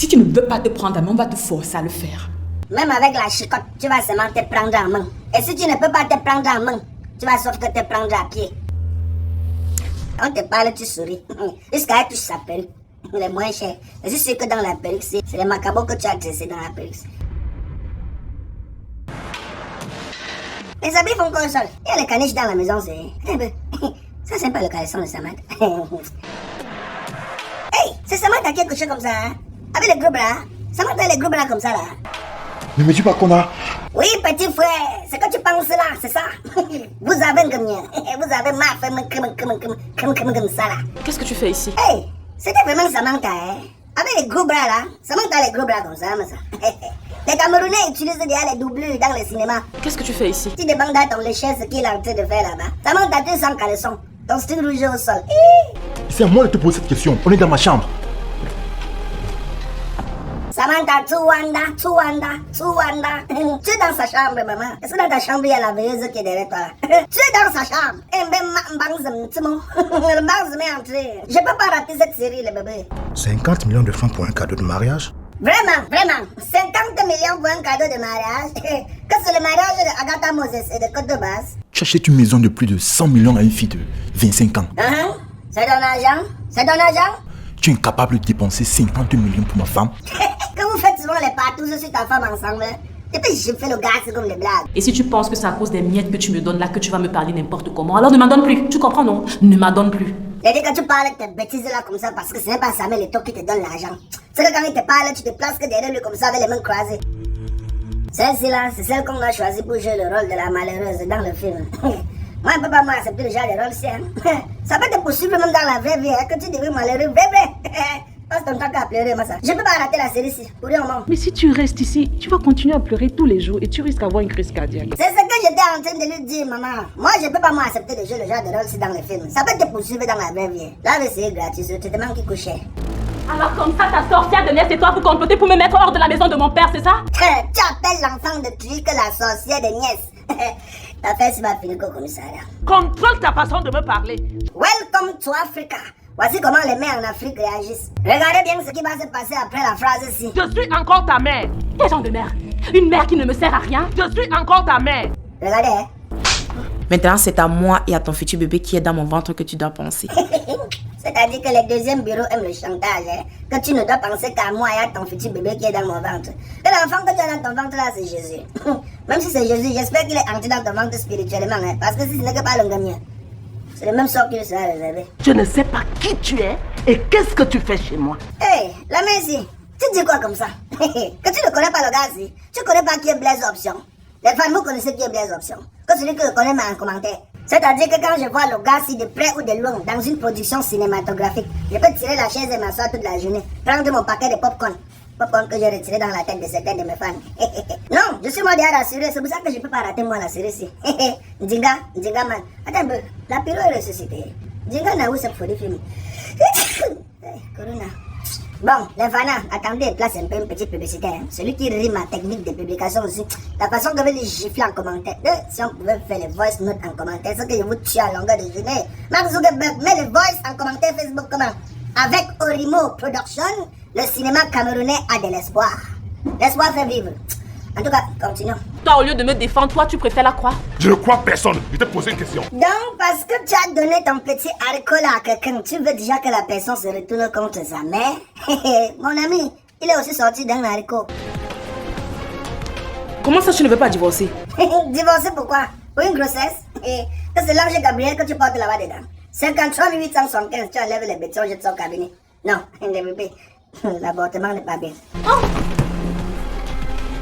Si tu ne veux pas te prendre en main, on va te forcer à le faire. Même avec la chicotte, tu vas seulement te prendre en main. Et si tu ne peux pas te prendre en main, tu vas sauf que te prendre à pied. On te parle, tu souris. Jusqu'à ce que tu touches sa perruque. Les moins chers. Et je sais que dans la perruque, c'est les macabres que tu as dressés dans la perruque. Les habits font quoi au sol? Il y a les caniches dans la maison, c'est... Ça, c'est pas le caleçon de Samantha. Hey, c'est Samantha qui a couché comme ça, hein? Avec les gros bras. Samantha a les gros bras comme ça, là. Ne me dis pas qu'on a... Oui, petit frère, c'est que tu penses là, c'est ça? Vous avez vous avez ma femme comme ça, là. Qu'est-ce que tu fais ici? Hey, c'était vraiment Samantha, hein? Avec les gros bras, là. Samantha a les gros bras comme ça, mais ça. Les Camerounais utilisent déjà les doublures dans les cinémas. Qu'est-ce que tu fais ici? Tu demandes à ton lécheur ce qu'il est en train de faire là-bas. Samantha, tu es sans caleçon. Ton style rouge au sol. C'est à moi de te poser cette question. On est dans ma chambre. Samantha, Tuwanda. Tu es dans sa chambre, maman. Est-ce que dans ta chambre, il y a la veilleuse qui est derrière toi? Tu es dans sa chambre. Je peux pas rater cette série, le bébé. 50 millions de francs pour un cadeau de mariage? Vraiment. 50 millions pour un cadeau de mariage. Que c'est le mariage de Agatha Moses et de Côte de Basse. Tu achètes une maison de plus de 100 millions à une fille de 25 ans. C'est ton argent? C'est ton argent? Tu es incapable de dépenser 50 millions pour ma femme? Que vous faites souvent les partous sur ta femme ensemble. Et puis je fais le gars, c'est comme les blagues. Et si tu penses que c'est à cause des miettes que tu me donnes là que tu vas me parler n'importe comment, alors ne m'en donne plus. Tu comprends, non? Ne m'en donne plus. J'ai dit que tu parles de tes bêtises là comme ça parce que ce n'est pas Samuel Eto'o qui te donne l'argent. C'est que quand il te parle, tu te places que derrière lui comme ça avec les mains croisées. Celle-ci là, c'est celle qu'on a choisie pour jouer le rôle de la malheureuse dans le film. Moi, je ne peux pas accepter le genre de rôle, hein. Ça peut te poursuivre même dans la vraie vie, hein, que tu deviens malheureux, vrai. Passe ton temps à pleurer, moi ça. Je ne peux pas rater la série ici, pour rien au monde. Mais si tu restes ici, tu vas continuer à pleurer tous les jours et tu risques d'avoir une crise cardiaque. C'est ce que j'étais en train de lui dire, maman. Moi, je ne peux pas accepter de jouer le genre de rôle ici dans le film. Ça peut te poursuivre dans la vraie vie. La vie, c'est gratuit, tu te manques qui coucher. Alors comme ça, ta sorcière de nièce et toi vous comploter pour me mettre hors de la maison de mon père, c'est ça? Tu appelles l'enfant de Tuile que la sorcière de nièce. L'affaire, c'est ma fille au commissariat. Contrôle ta façon de me parler. Welcome to Africa. Voici comment les mères en Afrique réagissent. Regardez bien ce qui va se passer après la phrase ici. Je suis encore ta mère. Quel genre de mère? Une mère qui ne me sert à rien? Je suis encore ta mère. Regardez, hein. Maintenant, c'est à moi et à ton futur bébé qui est dans mon ventre que tu dois penser. C'est-à-dire que les deuxièmes bureaux aiment le chantage, hein? Que tu ne dois penser qu'à moi et à ton futur bébé qui est dans mon ventre. Que l'enfant que tu as dans ton ventre là, c'est Jésus. Même si c'est Jésus, j'espère qu'il est entré dans ton ventre spirituellement, hein? Parce que si ce n'est que pas le gagnant, c'est le même sort qu'il sera réservé. Je ne sais pas qui tu es et qu'est-ce que tu fais chez moi. Hey, la main ici, tu dis quoi comme ça? Que tu ne connais pas le gars ici, tu connais pas qui est Blaise Option. Les fans, vous connaissez qui est Blaise Option. Que celui que je connais met en commentaire. C'est-à-dire que quand je vois le gars si de près ou de loin dans une production cinématographique, je peux tirer la chaise et m'asseoir toute la journée, prendre mon paquet de popcorn. Popcorn que j'ai retiré dans la tête de certains de mes fans. Non, je suis moi déjà rassuré, c'est pour ça que je ne peux pas rater moi la série ici. Djinga man. Attends un peu, la pyro est ressuscitée. Djinga n'a où cette folie film. Corona. Bon, les fans, attendez, place un peu une petite publicité. Hein. Celui qui rime ma technique de publication aussi. La façon que je vais les gifler en commentaire. Si on pouvait faire les voice notes en commentaire, c'est que je vous tue à longueur de journée. Mark Zuckerberg, mets les voice en commentaire Facebook comment? Avec Orimo Production, le cinéma camerounais a de l'espoir. L'espoir fait vivre. En tout cas, continuons. Toi, au lieu de me défendre, toi, tu préfères la croix? Je ne crois personne. Je t'ai posé une question. Donc, parce que tu as donné ton petit alcool à quelqu'un, tu veux déjà que la personne se retourne contre sa mère? Mon ami, il est aussi sorti d'un haricot. Comment ça, tu ne veux pas divorcer? Divorcer pourquoi? Pour une grossesse? Et que c'est l'ange Gabriel que tu portes là-bas dedans. 53 875, tu enlèves les bétons, jettes son cabinet. Non, bébé, l'avortement n'est pas bien. Oh!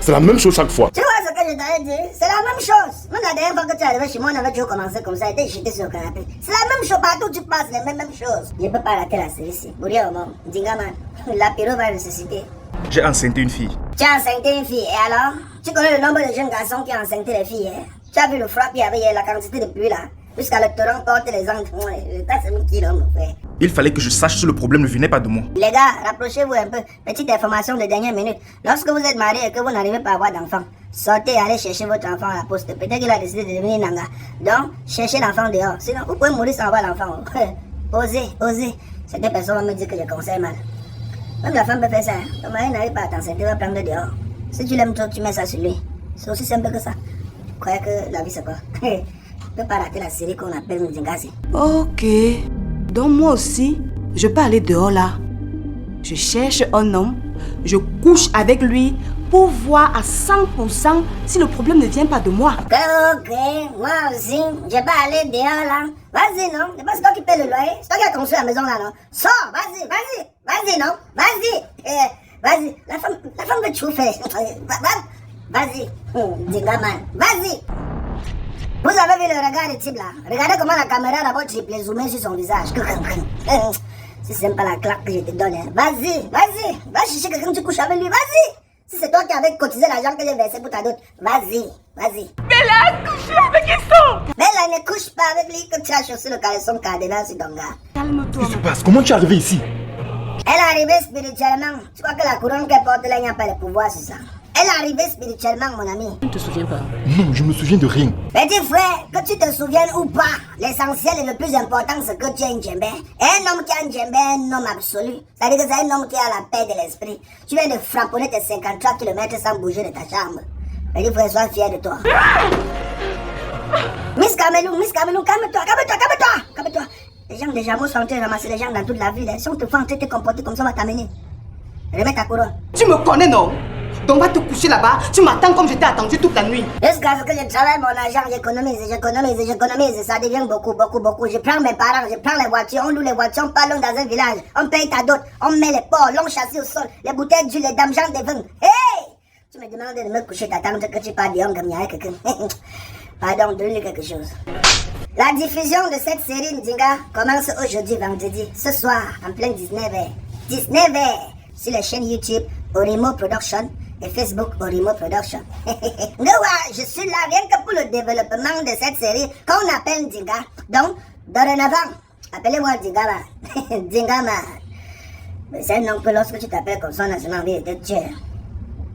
C'est la même chose chaque fois. Tu vois ce que je t'avais dit? C'est la même chose. Même la dernière fois que tu es arrivé chez moi, on avait toujours commencé comme ça, et t'es jeté sur le canapé. C'est la même chose, partout où tu passes, les mêmes choses. Je ne peux pas rater la série ici. Pour rien au monde. Dingaman, la pyro va ressusciter. J'ai enceinté une fille. Tu as enceinté une fille, et alors? Tu connais le nombre de jeunes garçons qui ont enceinté les filles, hein? Tu as vu le froid qu'il y avait hier, la quantité de pluie là? Jusqu'à le torrent porte les enfants. C'est mon qui l'homme, frère. Il fallait que je sache si le problème ne venait pas de moi. Les gars, rapprochez-vous un peu. Petite information de dernière minute. Lorsque vous êtes marié et que vous n'arrivez pas à avoir d'enfant, sortez et allez chercher votre enfant à la poste. Peut-être qu'il a décidé de devenir Nanga. Donc, cherchez l'enfant dehors. Sinon, vous pouvez mourir sans avoir l'enfant. Osez. Certaines personnes vont me dire que je conseille mal. Même la femme peut faire ça. Ton mari n'arrive pas à t'enceinte, il va prendre dehors. Si tu l'aimes trop, tu mets ça sur lui. C'est aussi simple que ça. Vous croyez que la vie c'est quoi? Tu peux pas rater la série qu'on appelle Ndingasi. Ok. Donc moi aussi, je peux aller dehors là. Je cherche un homme, je couche avec lui pour voir à 100% si le problème ne vient pas de moi. Ok, moi aussi, je vais pas aller dehors là. Vas-y, non? C'est pas toi qui paie le loyer. C'est toi qui as construit la maison là, non? Sors, vas-y, non? Vas-y. Vas-y, la femme veut tout faire. Vas-y, Dingaman, vas-y. Vous avez vu le regard du type là? Regardez comment la caméra d'abord triple zoomé sur son visage. Si c'est pas la claque que je te donne, hein. Vas-y. Va chercher quelqu'un, tu couches avec lui, vas-y. Si c'est toi qui avais cotisé l'argent que j'ai versé pour ta dot, vas-y. Bella a couché avec Isson. Bella ne couche pas avec lui que tu as chaussé le caleçon cardinal sur ton gars. Calme-toi. Qu'est-ce qui se passe? Comment tu es arrivé ici? Elle est arrivée spirituellement. Tu crois que la couronne qu'elle porte là, il n'y a pas le pouvoir sur ça. Elle est arrivée spirituellement, mon ami. Tu ne te souviens pas? Non, je me souviens de rien. Petit frère, que tu te souviennes ou pas, l'essentiel et le plus important, c'est que tu es un djembé. Un homme qui a un djembé, un homme absolu. C'est-à-dire que c'est un homme qui a la paix de l'esprit. Tu viens de frapponner tes 53 km sans bouger de ta chambre. Petit frère, sois fier de toi. Miss Camelou, calme-toi. Les gens des Jameaux sont en train de ramasser les gens dans toute la ville. Si on te fait entrer te comporter comme ça, on va t'amener. Remets ta couronne. Tu me connais, non? Donc va te coucher là-bas, tu m'attends comme je t'ai attendu toute la nuit. Jusqu'à ce que je travaille mon argent, j'économise, ça devient beaucoup. Je prends mes parents, je prends les voitures, on loue les voitures, on part loin dans un village, on paye ta dot, on met les porcs, l'on chasse au sol, les bouteilles d'huile, les dames, gens de vin. Hey! Tu me demandes de me coucher, t'attends que tu parles de comme il y a quelqu'un. Pardon, donne-lui quelque chose. La diffusion de cette série Ndinga commence aujourd'hui, vendredi, ce soir, en plein 19h. 19h sur les chaînes YouTube Orimo Production et Facebook Orimo Production. Je suis là rien que pour le développement de cette série qu'on appelle Ndinga. Donc, dorénavant, appelez-moi Ndinga Man. Ndinga Man. Mais c'est un nom que lorsque tu t'appelles comme ça, on a seulement envie de te tuer.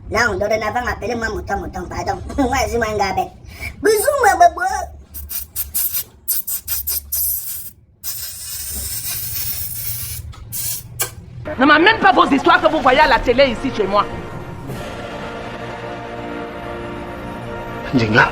Non, dorénavant, appelez-moi Mouton, pardon. Moi, je suis un gars bête. Bisous, ma baba. Ne m'amène pas vos histoires que vous voyez à la télé ici chez moi. Ndinga.